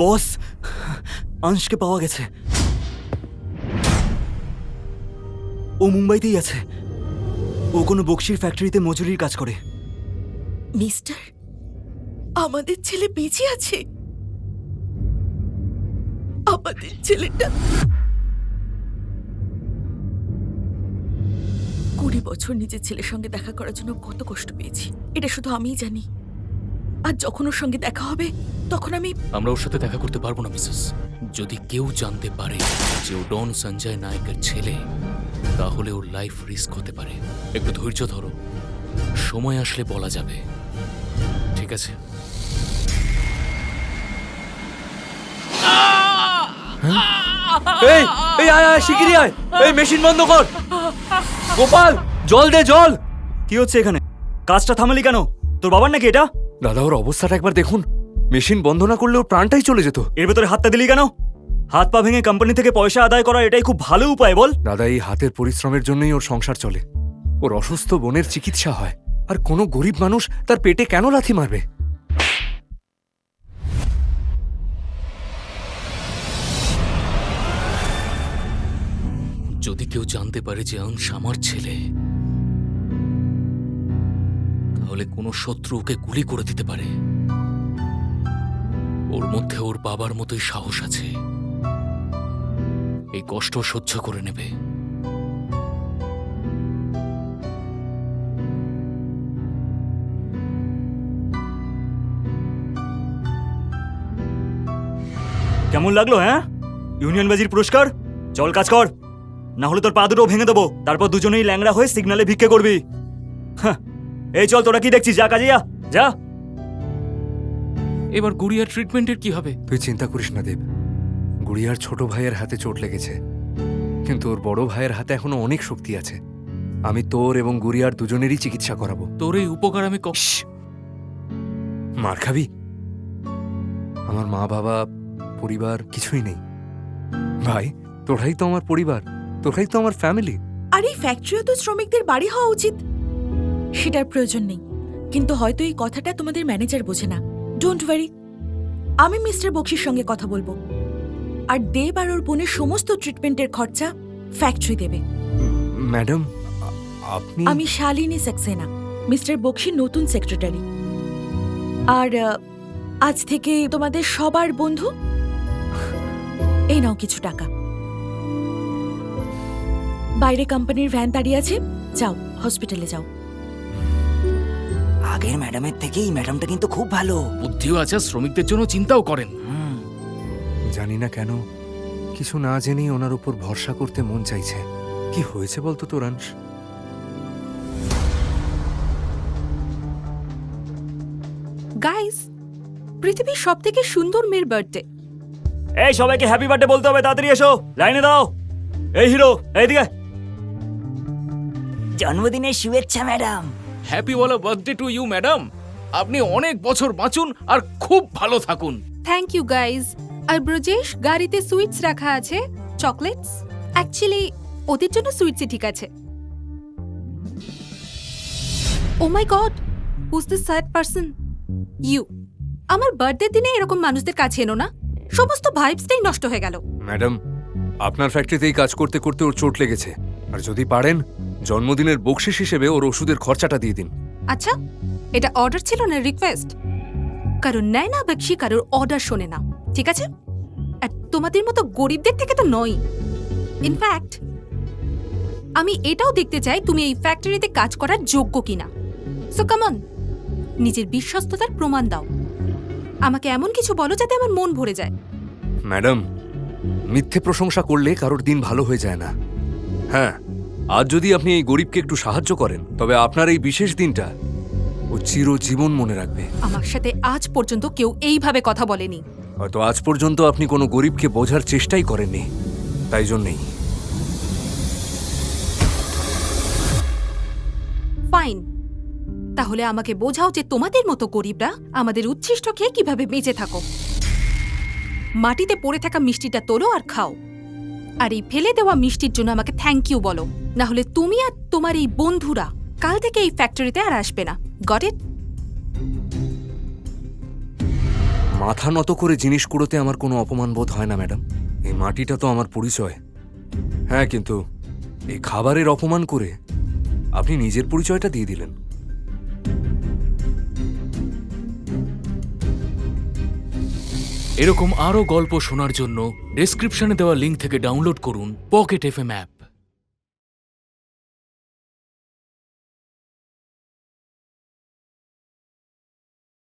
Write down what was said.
বস, আংশকে পাওয়া গেছে। ও মুম্বাইতেই আছে। ও কোনো বক্সির ফ্যাক্টরিতে মজুরির কাজ করে। মিস্টার, আমাদের ছেলে বেঁচে আছে। আমাদের ছেলেটা 20 বছর নিজের ছেলের সঙ্গে দেখা করার জন্য কত কষ্ট পেয়েছি এটা শুধু আমিই জানি। আর যখন ওর সঙ্গে দেখা হবে তখন আমরা ওর সাথে দেখা করতে পারবো না মিসেস। যদি কেউ জানতে পারে যে ও ডন সঞ্জয় নায়কের ছেলে, তাহলে ওর লাইফ রিস্ক হতে পারে। একটু ধৈর্য ধরো, সময় আসলে বলা যাবে, ঠিক আছে? এই এই আয় আয়, শিগগিরই আয়। এই মেশিন বন্ধ কর। গোপাল, জল দে, জল। কি হচ্ছে এখানে? কাজটা থামালি কেন? তোর বাবার নাকি এটা? দাদা, ওর অবস্থাটা একবার দেখুন। মেশিন বন্ধ না করলে ওর প্রাণটাই চলে যেত। এর ভেতরে হাতটা দিলি কেন? হাত পা ভেঙে কোম্পানি থেকে পয়সা আদায় করা এটাই খুব ভালো উপায়, বল। দাদা, এই হাতের পরিশ্রমের জন্যই ওর সংসার চলে। ওর অসুস্থ বোনের চিকিৎসা হয়, আর কোনো গরিব মানুষ তার পেটে কেন লাথি মারবে? যদি কেউ জানতে পারে যে অংশ আমার ছেলে, তাহলে কোনো শত্রু ওকে গুলি করে দিতে পারে। ওর মধ্যে ওর বাবার মতোই সাহস আছে। এই কষ্ট সহ্য করে নেবে। কেমন লাগলো? হ্যাঁ, ইউনিয়ন বাজির পুরস্কার। চল কাজ কর, না হলে তোর পা দুটো ভেঙে দেবো। তারপর দুজনেই ল্যাংড়া হয়ে সিগনালে ভিক্ষে করবি। হ্যাঁ, এই চল, তোরা কি দেখছিস? যা কাজে যা, যা। এবার গুড়িয়ার ট্রিটমেন্টের কি হবে? তুই চিন্তা করিস না দেব। গুড়িয়ার ছোট ভাইয়ের হাতে চোট লেগেছে, কিন্তু ওর বড় ভাইয়ের হাতে এখনো অনেক শক্তি আছে। আমি তোর এবং গুড়িয়ার দুজনেরই চিকিৎসা করাবো। তোর এই উপকার আমি মার খাবি? আমার মা বাবা, পরিবার কিছুই নেই। ভাই, তোরাই তো আমার পরিবার, তোরাই তো আমার ফ্যামিলি। আর এই ফ্যাক্টরিও তো শ্রমিকদের বাড়ি হওয়া উচিত। সেটার প্রয়োজন নেই, কিন্তু হয়তো এই কথাটা তোমাদের ম্যানেজার বোঝে না। ডোন্ট ওয়ারি, আমি মিস্টার বক্সির সঙ্গে কথা বলবো। আর দেব আর ওর বোনের সমস্ত ট্রিটমেন্টের খরচা ফ্যাক্টরি দেবে। ম্যাডাম, আপনি? আমি শালিনী সাক্সেনা, মিস্টার বক্সির নতুন সেক্রেটারি। আর আজ থেকে তোমাদের সবার বন্ধু। এই নাও কিছু টাকা। বাইরে কোম্পানির ভ্যান দাঁড়িয়ে আছে, যাও হসপিটালে যাও। আগের ম্যাডামের থেকে এই ম্যাডামটা কিন্তু খুব ভালো। বুদ্ধিও আছে, শ্রমিকদের জন্য চিন্তাও করেন। জানি না কেন কিছু না জেনেই ওনার উপর ভরসা করতে মন চাইছে। কি হয়েছে বলতো তোরাংশ? গাইস, পৃথিবীর সবথেকে সুন্দর মেয়ের বার্থডে। এই সবাইকে হ্যাপি বার্থডে বলতে হবে, তাড়াতাড়ি এসো, লাইনে দাও। এই হিরো, এইদিকে। জন্মদিনের শুভেচ্ছা ম্যাডাম। হ্যাপি বলো বার্থডে টু ইউ ম্যাডাম। আপনি অনেক বছর বাঁচুন আর খুব ভালো থাকুন। Thank you guys. আর ব্রজেশ, গাড়িতে সুইটস রাখা আছে, চকলেটস। অ্যাকচুয়ালি ওদের জন্য সুইটসই ঠিক আছে। Oh my god, who's the sad person? You. আমার বার্থডে দিনে এরকম মানুষদের কাছে এনো না, সমস্ত ভাইবসটাই নষ্ট হয়ে গেল। ম্যাডাম, আপনার ফ্যাক্টরিতেই কাজ করতে করতে ওর চোট লেগেছে, আর যদি পারেন জন্মদিনের বকশিস হিসেবে ওর ওষুধের খরচাটা দিয়ে দিন। আচ্ছা, এটা অর্ডার ছিল না রিকোয়েস্ট? কারণ নেয় না বকশি কারোর অর্ডার শোনে না, ঠিক আছে? আর তোমাদের মতো গরিবদের থেকে তো নয়। ইনফ্যাক্ট আমি এটাও দেখতে চাই তুমি এই ফ্যাক্টরিতে কাজ করার যোগ্য কিনা। সো কাম অন, নিজের বিশ্বস্ততার প্রমাণ দাও। আমাকে এমন কিছু বলো যাতে আমার মন ভরে যায়। ম্যাডাম, মিথ্যে প্রশংসা করলে কারোর দিন ভালো হয়ে যায় না। হ্যাঁ, আজ যদি আপনি এই গরিবকে একটু সাহায্য করেন, তবে আপনার এই বিশেষ দিনটা ও চিরজীবন মনে রাখবে। আমার সাথে আজ পর্যন্ত কেউ এইভাবে কথা বলেনি। হয়তো আজ পর্যন্ত আপনি কোনো গরিবকে বোঝার চেষ্টাই করেননি, তাই জন্যেই। ফাইন, তাহলে আমাকে বোঝাও যে তোমাদের মতো গরিবরা আমাদের উচ্ছিষ্ট খেয়ে কিভাবে বেঁচে থাকো। মাটিতে পড়ে থাকা মিষ্টিটা তোলো আর খাও। আর এই ফেলে দেওয়া মিষ্টির জন্য আমাকে থ্যাংক ইউ বলো, না হলে তুমি আর তোমার এই বন্ধুরা কাল থেকে এই ফ্যাক্টরিতে আর আসবে না। Got it? মাথা নত করে জিনিস কুড়োতে আমার কোনো অপমান বোধ হয় না ম্যাডাম। এই মাটিটা তো আমার পরিচয়। হ্যাঁ, কিন্তু এই খাবারের অপমান করে আপনি নিজের পরিচয়টা দিয়ে দিলেন। এরকম আরও গল্প শোনার জন্য ডেসক্রিপশনে দেওয়া লিঙ্ক থেকে ডাউনলোড করুন পকেট এফএম অ্যাপ।